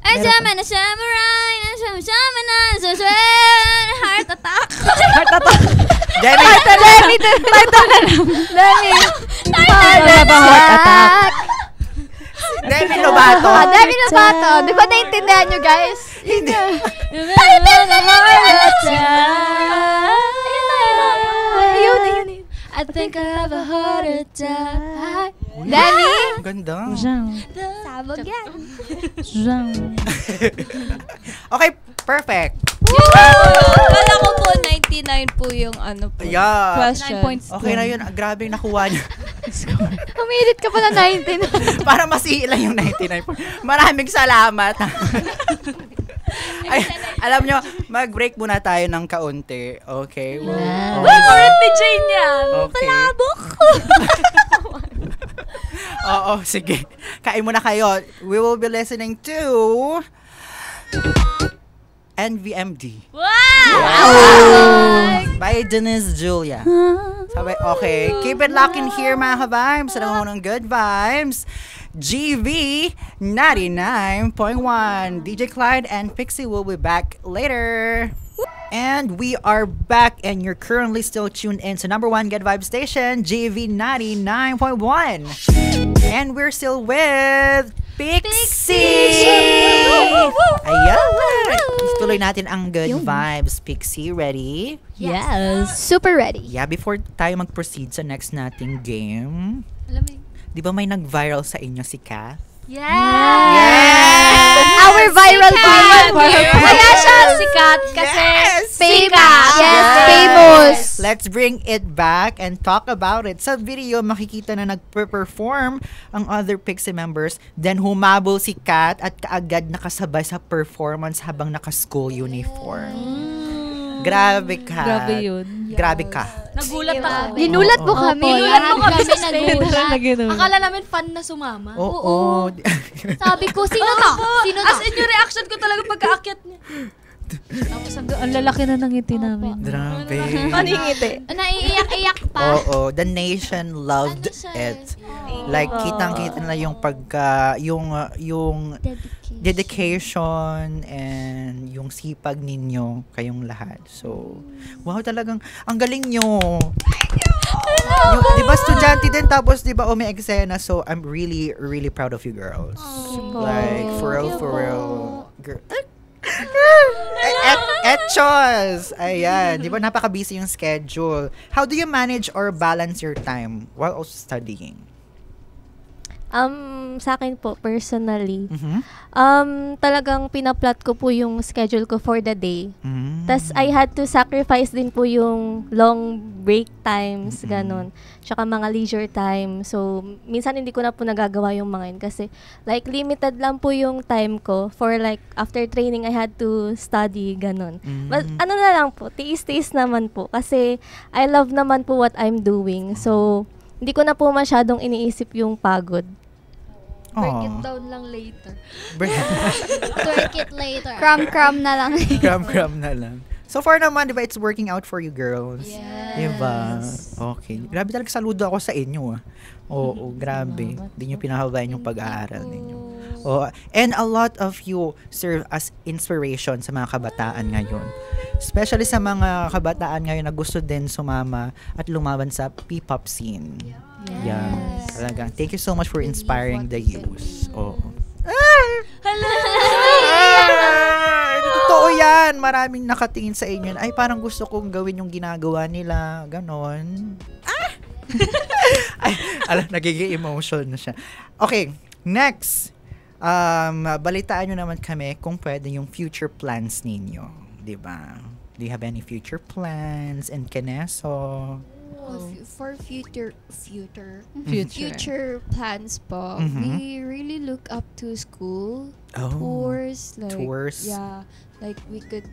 Asama na samurai, asama na heart attack. Heart attack. Demi! Title na lang. Demi. Heart attack. Demi Lovato. Demi Lovato. Di ba naintindihan nyo, guys? Hindi. Ayun. I think I have a heart attack. Demi? Ganda. Sabog yan. Okay, perfect. Kala ko po 99 po yung ano po. Yeah. Question. 9 points. Okay na yun. Grabe yung nakuha niya. Umilit ka pa na 19. Para masiilan yung 99. Maraming salamat. Ay, alam nyo, mag-break muna tayo ng kaunti. Okay? Favorite ni Jane yan. Okay. Palabok. Oo, sige. Kain muna kayo. We will be listening to NVMD. Wow! By Denise Julia. Sabi, okay. Keep it locked in here, mga ka-vibes. Sa ng good vibes. GV 99.1. DJ Clyde and Pixie will be back later. And we are back, and you're currently still tuned in to number 1 Good Vibe station, GV 99.1. And we're still with Pixie! Ayan! Tuloy natin ang good vibes. Pixie, ready? Yes. Super ready. Yeah, before tayo mag-proceed sa next nating game, Alam mo di ba may nag-viral sa inyo si Kath? Our viral queen. Kaya siya sikat kasi Famous. Yes, famous. Let's bring it back and talk about it. Sa video, makikita na nag-perform ang other Pixie members. Then humabol si Kat at kaagad nakasabay sa performance habang naka-school uniform. Grabe ka. Grabe yun. Grabe ka. nagulat ako. Ginulat mo kami. Ginulat mo kami sa Kami stage. nagulat. Akala namin fan na sumama. Oo. Sabi ko, sino to? Sino to? As in yung reaction ko talaga pagka-akyat niya. Tapos ang lalaki na ng ngiti namin. Grabe. Maningiti. Naiiyak-iyak pa. Oo, the nation loved it. Like kitang-kita na yung pagka yung dedication and yung sipag ninyo kayong lahat. So, wow, talagang ang galing nyo. Yung, di ba estudyante din tapos di ba may eksena, so I'm really really proud of you girls. Like for real girl. Etchos! Ayan. Di ba napaka-busy yung schedule. How do you manage or balance your time while also studying? Sa akin po, personally, Mhm. talagang pinaplot ko po yung schedule ko for the day. Mm. Tas I had to sacrifice din po yung long break times, ganun. Tsaka mga leisure time. So, minsan hindi ko na po nagagawa yung mga yun kasi like limited lang po yung time ko for like after training I had to study, ganun. But ano na lang po, tiis-tiis naman po kasi I love naman po what I'm doing. So, hindi ko na po masyadong iniisip yung pagod. Break it down lang later. Twerk it later. Cram na lang. Cram na lang. So far naman, di ba, it's working out for you girls? Yes. Diba? Okay. Grabe talaga, saludo ako sa inyo. Oo, grabe. Hindi nyo pinahabayan yung pag-aaral ninyo. Oh, and a lot of you serve as inspiration sa mga kabataan ngayon. Especially sa mga kabataan ngayon na gusto din sumama at lumaban sa P-pop scene. Yes. Talaga. Thank you so much for inspiring the youth. Oh. Totoo yan. Maraming nakatingin sa inyo. Ay, parang gusto kong gawin yung ginagawa nila. Ganon. Ay, nagiging emotional na siya. Okay, next. Balitaan nyo naman kami kung pwede yung future plans ninyo. Diba? Do you have any future plans in Keneso? For future plans po, we really look up to school tours. Yeah, like we could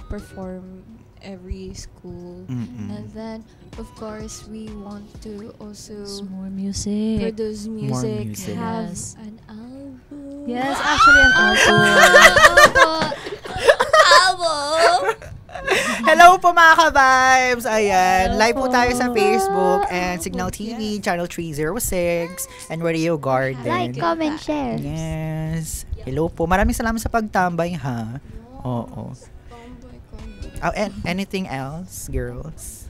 perform every school, and then of course we want to also more music, produce music, have an album. Yes, actually an album. Hello po mga ka-vibes! Ayan, live po tayo sa Facebook and Signal TV, Channel 306, and Radio Garden. Like, comment, share. Yes. Hello po. Maraming salamat sa pagtambay, ha? Oo. And anything else, girls?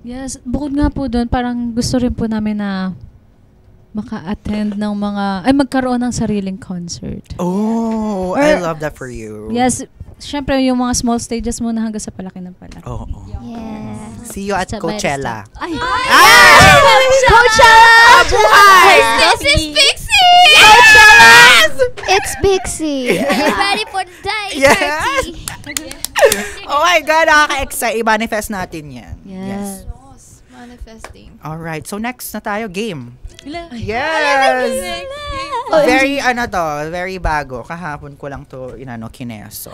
Yes, bukod nga po doon, parang gusto rin po namin na maka-attend ng magkaroon ng sariling concert. Oh, I love that for you. Yes, syempre yung mga small stages muna hanggang sa palaki ng palaki. Oo. Yeah. See you at Coachella. Ay! Coachella! Buhay! This is Pixie! Coachella! It's Pixie. Are you ready for the day, Yes! Turkey? Oh my God, nakaka-excite. I-manifest natin yan. Yes. Manifesting. Alright, so next na tayo, game. Yes! Very bago. Kahapon ko lang to Kineso.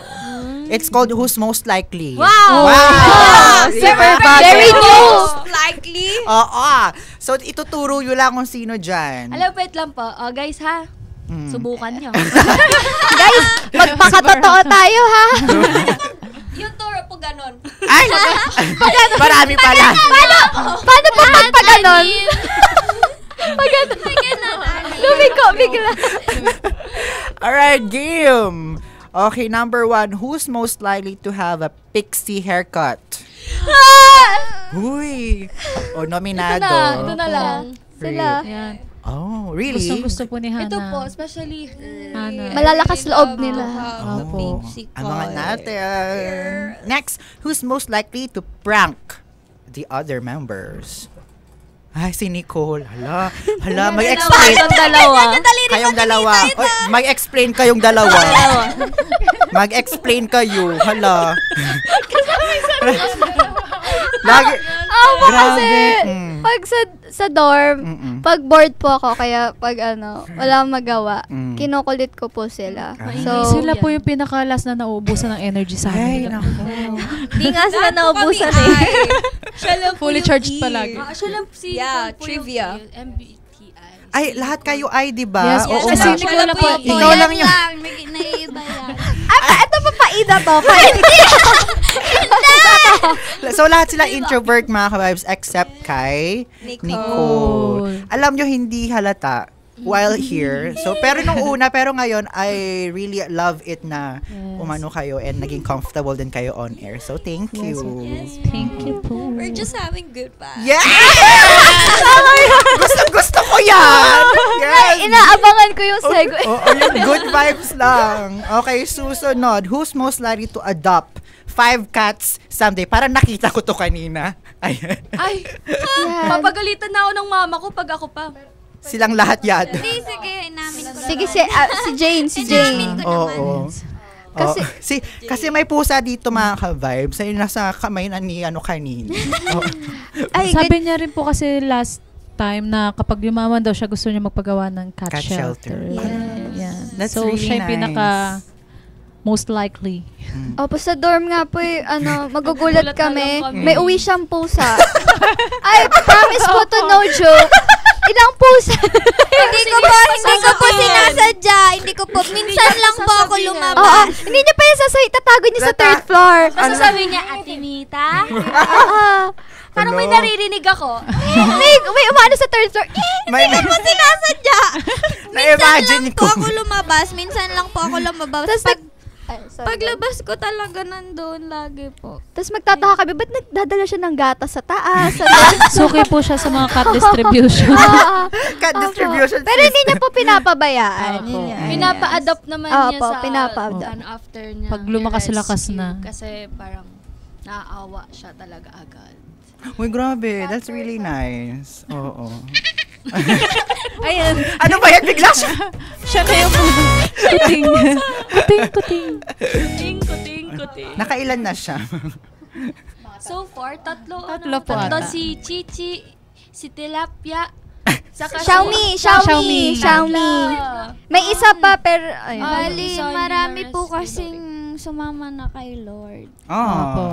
It's called Who's Most Likely. Wow! Super Very new! Likely. Oo. So, ituturo nyo lang kung sino dyan. Wait lang po. Guys ha, subukan nyo. Guys, magpakatotoo tayo, ha? Yung turo po ganon. Ay! Marami pala. Paano po pagpaganon? Lumiko, bigla. Alright, game. Okay, number 1. Who's most likely to have a pixie haircut? Huy! O, nominado. Ito na lang. Sila. Yan. Oh, really? Gusto po ni Hana. Ito po, especially Hana. Malalakas loob nila. Oh, ang mga natin. Next, who's most likely to prank the other members? Ay, si Nicole. Hala, mag-explain. Kayong dalawa. Oy, mag-explain kayong dalawa. Mag-explain kayo. Hala. Lagi. Kasi, pag sa dorm, pag bored po ako, kaya pag wala akong magawa, kinukulit ko po sila. So, Sila po yung pinakalas na nauubusan ng energy sa Ay, amin. naku. di nga sila naubusan eh. siya lang po Fully yung charged E. palagi. Siya lang si Yeah, Nicole po trivia. yung MBTI. Ay, lahat kayo ay, di ba? Yes, Oo kasi nga. hindi ko lang po. Ikaw lang yung... Naiiba yan. Ito pa paida to. So, lahat sila introvert, mga ka-vibes, except kay Nicole. Alam nyo, hindi halata while here. So, pero ngayon, I really love it na umano kayo and naging comfortable din kayo on air. So, thank you. Thank you po. We're just having good vibes. Yes! Gusto ko yan! Yes! Inaabangan ko yung segue. Yung good vibes lang. Okay, susunod. Who's most likely to adopt 5 cats someday? Parang nakita ko to kanina. Ayan. Ay, papagalitan na ako ng mama ko pag ako pa. Silang lahat yata. Hindi, sige, namin ko Sige, si Jane. Oo. Kasi may pusa dito, mga ka-vibes. Ayun, nasa kamay na ni kanina. Ay, Sabi niya rin po kasi last time na kapag yumaman daw siya, gusto niya magpagawa ng cat shelter. Yan. That's So, really siya yung nice. pinaka most likely. Opo, sa dorm nga po magugulat Gulat na kami. lang kami. May uwi siyang pusa. Ay, promise po to, no joke. Ilang pusa? Hindi ko po sinasadya. Hindi ko po. Minsan lang po ako Oo, lumabas. hindi niya pa yung tatago niya sa third floor. Basta sabi niya, Ate Mita, parang may Hello? naririnig ako. May umano sa third floor. Hindi ko po sinasadya. Na-imagine Minsan lang po ko. ako lumabas. Minsan lang po ako lumabas. Tapos Ay, sorry. Paglabas ko talaga nandun lagi po. Tapos magtataka kami, ba't nagdadala siya ng gatas sa taas? Suki po siya sa mga cut distribution. Cut distribution Pero hindi niya po pinapabayaan. Opo. Yun yan. Pinapa-adopt naman niya sa pinapa-adopt. after niya. Pag lumakas-lakas i-rescue. na. Kasi parang naaawa siya talaga agad. Uy, grabe. That's really nice. Oo. Ayan. Ano ba yan? Bigla siya. Siya na yung kuting. Kuting. Kuting. Nakailan na siya? So far, tatlo po ata. si Chichi, si Tilapia, saka Xiaomi. May isa pa, pero, ayun. Bali, isa yung marami na-rescue po daw kasing sumama na kay Lord. Opo.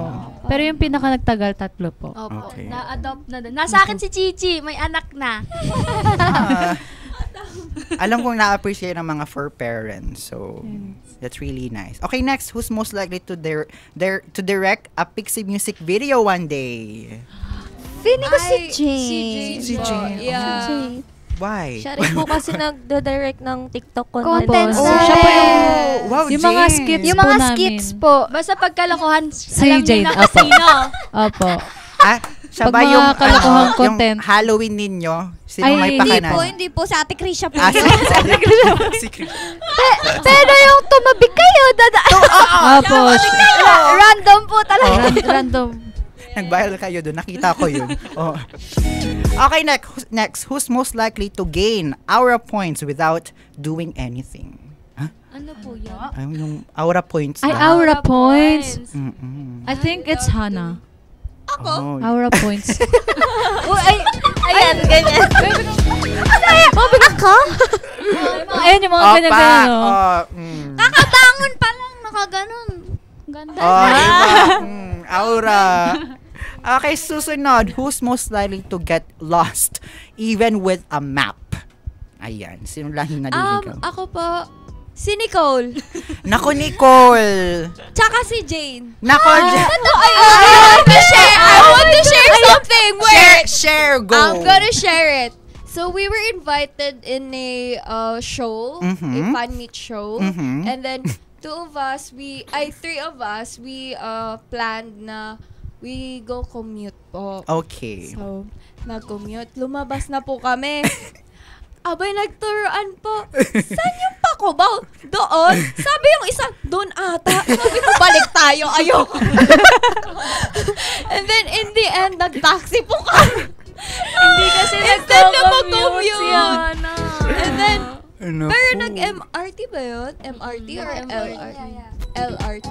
Pero yung pinaka nagtagal, 3 po. Opo, Okay. na-adopt na din. Nasa akin si Chichi, may anak na. Alam kong na-appreciate ng mga fur parents. So, that's really nice. Okay, next. Who's most likely to direct a Pixie music video one day? Feeling ko si Jane. Jane. Si Jane. Yeah. Jane. Why? Siya rin po kasi nagda-direct ng TikTok Content content. na. Siya po yung, Wow, yung mga Jane. skits Yung po mga namin. skits po. Basta pagkalokohan, Si alam niyo Jane, na opo. sino. Opo. Siya Pag ba mga yung, kalokohang yung content. Halloween ninyo? Sino Ay, may hindi pakanan? Hindi po. Sa Ate Krisha po. Si Chris. Pero yung tumabi kayo, Opo. random po talaga. Random. Nag-viral kayo doon. Nakita ko yun. Oh. Okay, next. Who's most likely to gain aura points without doing anything? Ano po yan? Ay, yung aura points Ay, daw. aura points. Mm-mm. I think it's Hannah. Oh, Aura points. Ayan, ganyan. Ako? Ayun yung mga ganyan-ganyan. no? Kakabangon pa lang, nakaganon. Ganda. Aura. Okay, susunod. Who's most likely to get lost even with a map? Ayan. Sino laging naliligaw? Ako po, si Nicole. Nako, Nicole. Tsaka si Jane. Nako, I want to share something. Wait. Share, go. I'm gonna share it. So we were invited in a show, a fan meet show, and then three of us, we planned na we go commute po. Okay. So, nag-commute. Lumabas na po kami. Abay, nagturuan po. Saan yung pakubaw? Doon. Sabi yung isa, doon ata. Sabi ko, balik tayo. Ayoko. And then, in the end, nag-taxi po kami. Hindi kasi Instead na nagko-commute si mag-commute. Hana. And then, Ano pero po? nag-MRT ba yun? MRT or LRT? LRT.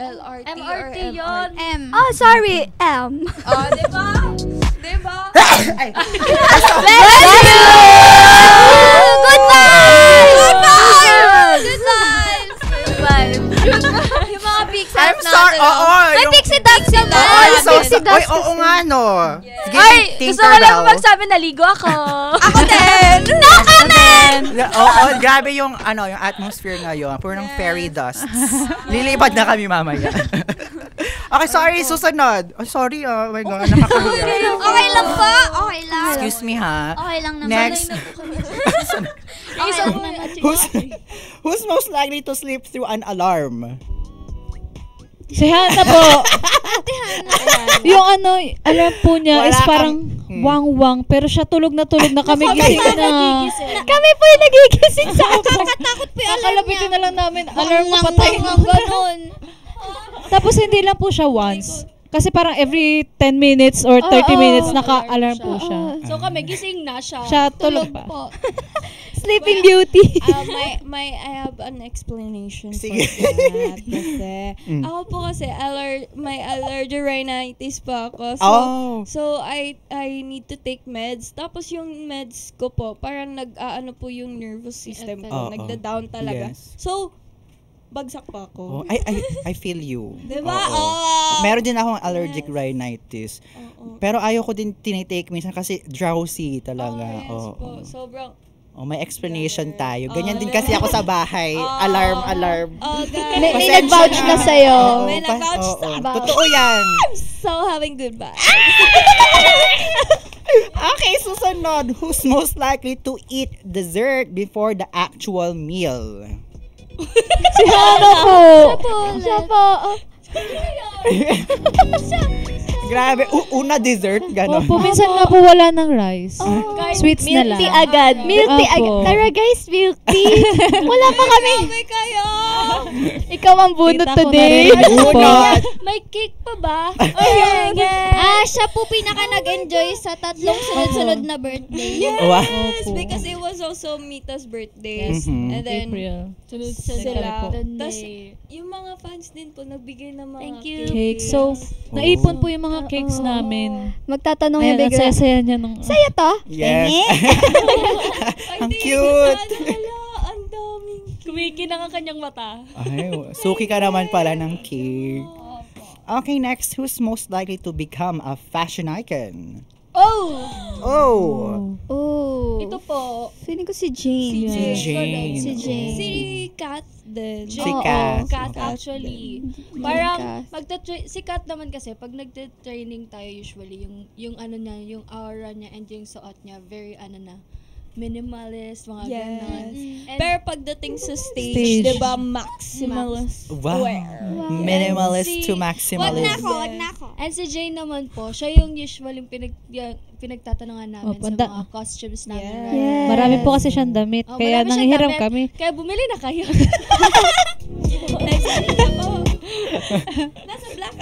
LRT or MRT MRT? yun. M. Oh, sorry. M. Oh, diba? Diba? Good vibes! Good vibes! Yung mga pixels I'm natin. sorry. Oo. May yung- pixie dance ka ba? Ay, May so, pixie dance Oy, oo nga, no. Sige, Ay, gusto ko lang Tinkerbell. magsabi, naligo ako. Ako din! Oo, grabe yung yung atmosphere ngayon. Puro ng fairy dust. Lilipad na kami mamaya. Okay, sorry, susunod. Oh, sorry, oh my God, nakakahiya. Okay lang po. Okay lang. Excuse me, ha. Okay lang naman. Next. Okay lang naman. Who's most likely to sleep through an alarm? Si Hannah po. Yung alam po niya Wala is parang wang-wang. Pero siya tulog na kami gising na. Kami po yung nagigising sa Nakakatakot po yung alarm Kakalabitin niya. na lang namin. Alarm mo patay. Ganon. Tapos hindi lang po siya once. Kasi parang every 10 minutes or 30 minutes naka-alarm po siya. So kami, gising na siya. Siya tulog pa. Po. Sleeping Beauty. I have an explanation for Sige. that. Kasi, ako po kasi, may allergy rhinitis pa ako. So, so I need to take meds. Tapos yung meds ko po, parang nag-aano po yung nervous system ko. Nagda-down talaga. Yes. So, bagsak pa ako. I feel you. Diba? Oo. Meron din akong allergic rhinitis. Pero ayaw ko din tinitake minsan kasi drowsy talaga. Yes po. Sobrang, May explanation tayo. Ganyan din kasi ako sa bahay. Alarm. May Pasensya nag-vouch na sa'yo. May nag-vouch sa about. Totoo yan. So, having good vibes. Okay, susunod. Who's most likely to eat dessert before the actual meal? Si Hana po. Siya po. Grabe, una dessert, gano'n. Opo, minsan nga po wala ng rice. Sweets na lang. Milk tea agad. Milk tea. Opo. Tara guys, milk tea. Wala pa kami. kayo! Ikaw ang bunot Kita ko today. na rin. Bunot. May cake pa ba? Siya po pinaka nag-enjoy sa tatlong sunod-sunod na birthday. Wow. Yes, because it was also Mita's birthday. And then, April. sila. Opo. Tapos, yung mga fans din po, nagbigay ng mga Thank you. Cake. So, naipon po yung mga cakes namin. Magtatanong Ayan, yung ang bigla. saya-saya niya nung... Sa'yo to? Yes. Ang Hindi, cute. Wala, ang daming. Kumikinang ang kanyang mata. Ay, suki ka naman pala ng cake. Okay, next. Who's most likely to become a fashion icon? Oh! Oh. Ito po. Feeling ko si Jane. Si Jane. Si Kat din. Si Kat. Kat Okay. actually. Kat. Parang si Kat naman kasi pag nagte-training tayo usually yung ano niya, yung aura niya and yung suot niya very minimalist, mga ganon. And Pero pagdating sa Stage. stage, diba, maximalist. Wow. Minimalist to maximalist. Wag na ako. And si Jane naman po, siya yung usual yung pinagtatanungan namin Opo, sa mga costumes namin. Yes. Yes. Marami po kasi siyang damit. Oh, Kaya marami siyang nanghihiram damit. kami. Kaya bumili na kayo. Nasa black.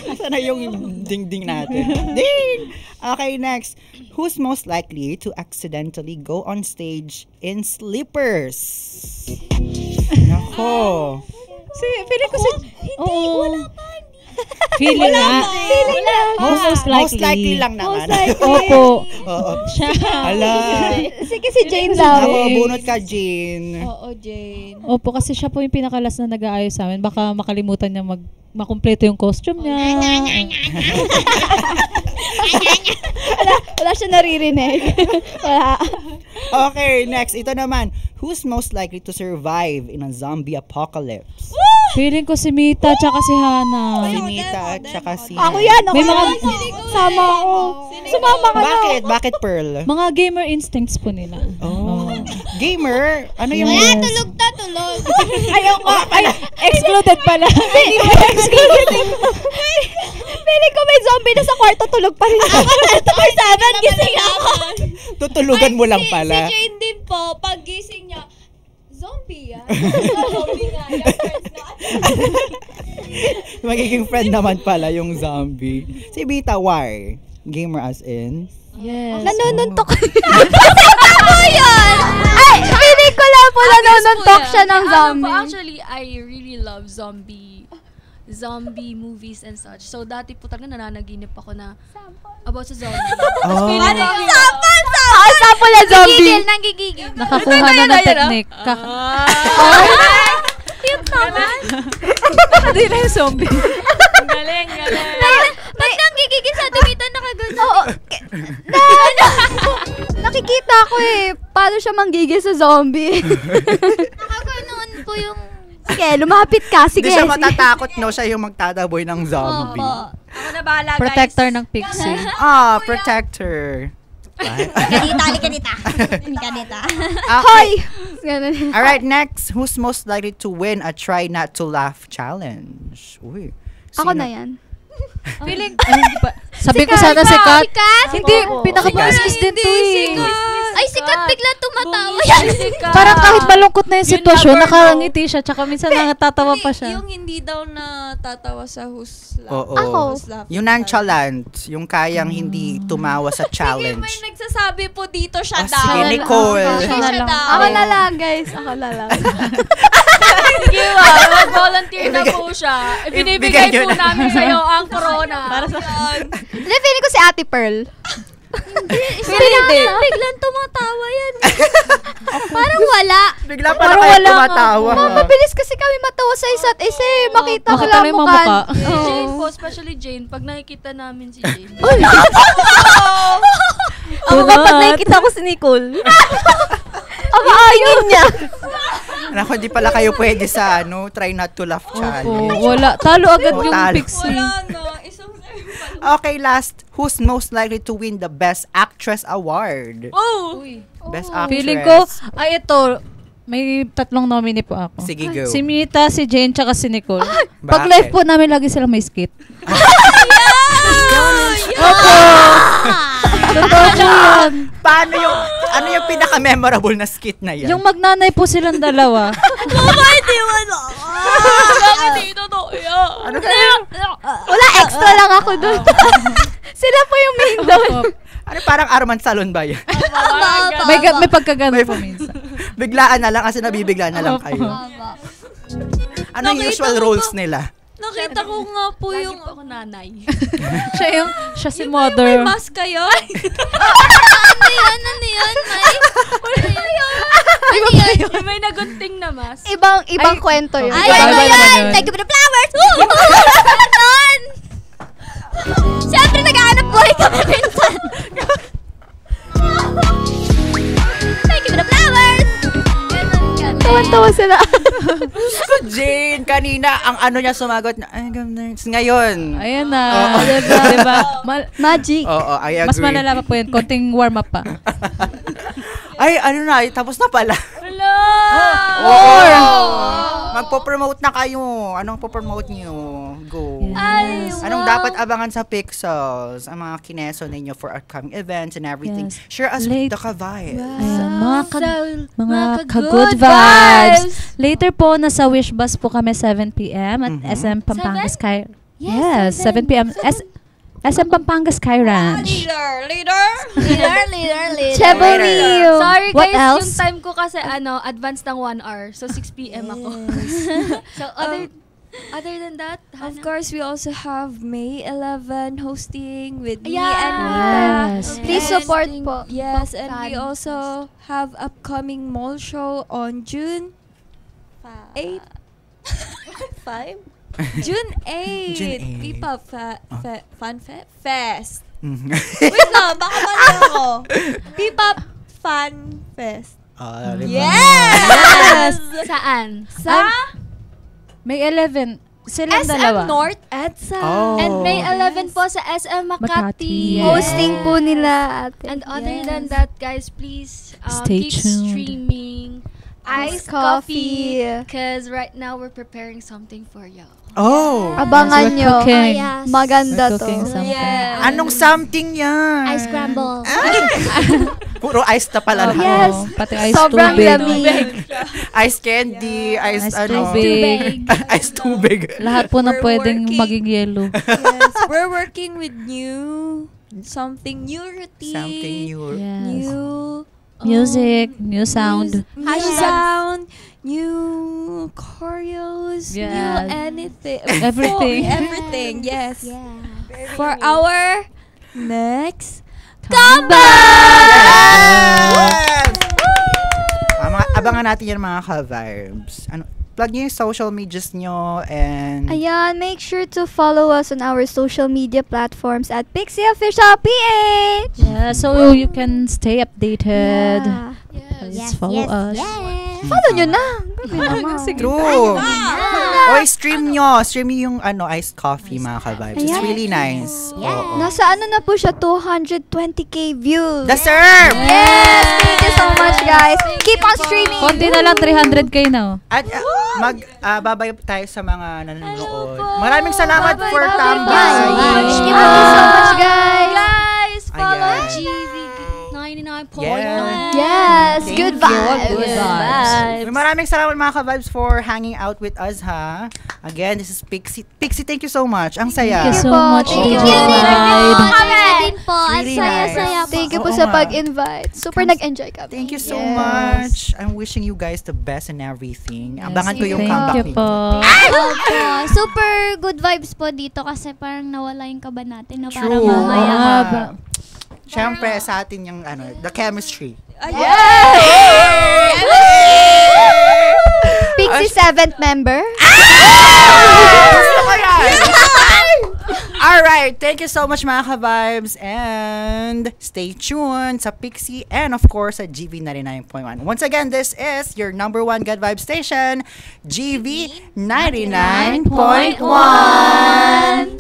Asa na yung ding-ding natin? Ding! Okay, next. Who's most likely to accidentally go on stage in slippers? Nako. Feeling ko si... Hindi, wala pa. Feeling nga. Most likely. lang naman. Opo. Oo. Siya. Ala. Sige, si Jane daw. Ako, bunot ka, Jane. Oo, Jane. Opo, kasi siya po yung pinakalas na nag-aayos sa amin. Baka makalimutan niya makumpleto yung costume niya. Wala siya naririnig. Wala. Okay, next. Ito naman. Who's most likely to survive in a zombie apocalypse? Feeling ko si Mita tsaka si Hana. Si Mita at saka si... Ako yan. Ako May mga sama ako. Sumama ka na. Bakit? Bakit, Pearl? mga gamer instincts po nila. Oh. Gamer? Ano yung... Yes. Tulog. Ayaw ko. Excluded pala. Feeling ko may zombie na sa kwarto. Tulog pa rin ako. 24/7. Gising ako. Tutulugan mo lang pala. Si Jane din po, pag gising niya, zombie yan. Zombie nga yan. Friends na. Magiging friend naman pala yung zombie. Si Bita, why? Gamer as in? Yes. Nanununtok. Ano yun? Ay, feeling ko lang po nanununtok siya ng zombie. Actually, I really love zombie movies and such. So, dati po talaga nananaginip ako na about sa zombie. Oh. Sample na zombie. Nanggigigil. Nakakuha na ng technique. Cute naman. Hindi na yung zombie. Galing. Ba't nanggigigil sa dumitan nakagano? Oo. Nakikita ko eh. Paano siya manggigil sa zombie? Nakaganoon po yung... Sige, lumapit ka. Sige. Hindi siya matatakot, no? Siya yung magtataboy ng zombie. Ako na bahala, guys. Protector ng pixie. Protector. Kanita. Okay. Ganun. Alright, next. Who's most likely to win a Try Not to Laugh challenge? Uy. Ako Sino? na yan. Feeling, hindi pa. Sabi ko sana si Kat. Hindi, pinaka-business din to eh. Ay, sikat bigla tumatawa yan. Parang kahit malungkot na yung sitwasyon, nakangiti siya, tsaka minsan natatawa pa siya. Yung hindi daw natatawa sa who's laugh. Oo. Ako. Who's laugh. Yung nonchalant, yung kayang hindi tumawa sa May challenge. nagsasabi po dito siya Oh, daw. sige, Nicole. Siya na lang. Ako na lang, guys. Ako na lang. Sige, mag-volunteer na po siya. Ibinibigay Ibigay po nyo na. namin sa'yo ang corona. Para sa Hindi, feeling ko si Ate Pearl. Biglang tumatawa yan. Parang wala. Bigla pala kayo tumatawa. Mabilis kasi kami matawa sa isa't isa eh. Makita ko Makita lang lang yung mukha. mukha. Jane po, especially Jane, pag nakikita namin si Jane. Ako kapag nakikita ko si Nicole. Ang ayaw niya. Naku, di pala kayo pwede sa Try Not to Laugh Opo, challenge. wala. Talo agad Oh, yung talo. pixie. Wala na. Isang Okay, last. Who's most likely to win the Best Actress Award? Oh! Best Actress. Feeling ko, ay ito, May 3 nominee po ako. Sige, go. Si Mita, si Jane, tsaka si Nicole. Pag Bakit? live po namin, lagi sila may skit. Opo! Totoo po yan. Paano yung, ano yung pinaka-memorable na skit na yan? Yung magnanay po silang dalawa. Bakit hindi totoo yan? Ano kaya? Wala, extra lang ako doon. Sila po yung main doon. Ano parang Arman Salon ba yan? May pagkagano po minsan. Biglaan na lang kasi nabibigla na lang kayo. Ano yung Nakita usual ko roles ba- nila? Nakita ko nga po Lagi yung... po ako nanay. Siya si May mother. mask kayo? Ano yun? Ano yun? Yung may nagunting na mas. Ibang kwento yun. Ay, Iba, ano iba naman yan? yun. Thank you for the flowers! Ganon! Siyempre, nag-aanap buhay kami minsan. Thank you for the flowers! Ganon. Tawan-tawa sila. So, Jane, kanina, ang ano niya sumagot na, ay, nerds. Ngayon. Ayan na. Diba? Magic. Oo, I agree. Mas malala pa po yun. Konting warm up pa. Ay, ano na, tapos na pala. Hello! Magpo-promote na kayo. Anong po-promote niyo? Go. Yes. Anong dapat abangan sa Pixels? Ang mga kineso ninyo for upcoming events and everything. Yes. Share us Late- the ka-vibes. Ayan, mga ka-good ka-good vibes. Later po, nasa Wish Bus po kami 7 p.m. at SM Pampanga Sky. Yes, 7 p.m. SM Pampanga Sky Ranch. Leader! Cheborio. Sorry What guys, else? yung time ko kasi advance ng 1 hour. So 6 p.m. ako. So other than that, Of course, we also have May 11 hosting with me Yeah. and Mita. Yes. Please support po. Yes, and we Fans. also have upcoming mall show on June 8. 5? June 8. June 8. Pipa Fan Fest. Mhm. Wait lang, baka mali ako. Pipa Fan Fest. Diba? Yes! saan? Sa May 11. Silang dalawa. SM North EDSA. Oh. And May 11 po sa SM Makati. Makati. Yes. Hosting po nila ate. And other Yes. than that, guys, please Stay keep tuned. streaming Iced Coffee. Because right now we're preparing something for y'all. Oh. Abangan We're nyo. cooking. Yes. Maganda We're to. cooking something. Yeah. Anong something yan? Ice scramble. Puro ice na pala lahat. Yes. Oo, pati ice Sobrang tubig. lamig. Ice candy, ice, Ice ano. tubig. Ice tubig. Lahat po na We're pwedeng working. maging yellow. Yes, we're working with something new routine. Something new. Yes. New Music, new sound. new sound, new choreos, new Yes. anything. Everything. Everything, yes. Yeah. For our next Yes! Abangan natin yan mga ka-vibes. Ano, plug nyo yung social medias nyo and... Ayan, make sure to follow us on our social media platforms at Pixie Official PH. Yeah, so you can stay updated. Yeah. Please follow us. Follow nyo na. Grabe naman. True. Oy, stream nyo yung iced coffee mga ka-vibes. It's Ayan. really nice. Oo. Nasa ano na po siya, 220k views. The serve! Yes! Thank you so much, guys. Keep on streaming. Konti na lang 300k na. At babay tayo sa mga nanonood. Maraming salamat for Bye. tambay. Thank you so much, guys. Guys, follow Ayan. GV 99.1. Yeah. Yes, Thank good you. vibes. Good vibes. Maraming salamat mga ka-vibes for hanging out with us, ha? Again, this is Pixie. Pixie, thank you so much. Ang saya. Thank you so po. much. Thank you. Ride. Kami din po. Ang Really saya-saya nice. po. Thank you po Oo sa nga. pag-invite. Super nag-enjoy kami. Thank you so Yes. much. I'm wishing you guys the best and everything. Abangan ko yung Thank comeback you ninyo. po. Opo. Super good vibes po dito kasi parang nawala yung kaba natin na parang True. mamaya. Ah, ba- Siyempre, sa atin yung the chemistry. Pixie 7th member. Gusto ko yan! Alright, thank you so much mga ka-vibes and stay tuned sa Pixie and of course sa GV 99.1. Once again, this is your number one good vibe station, GV 99.1.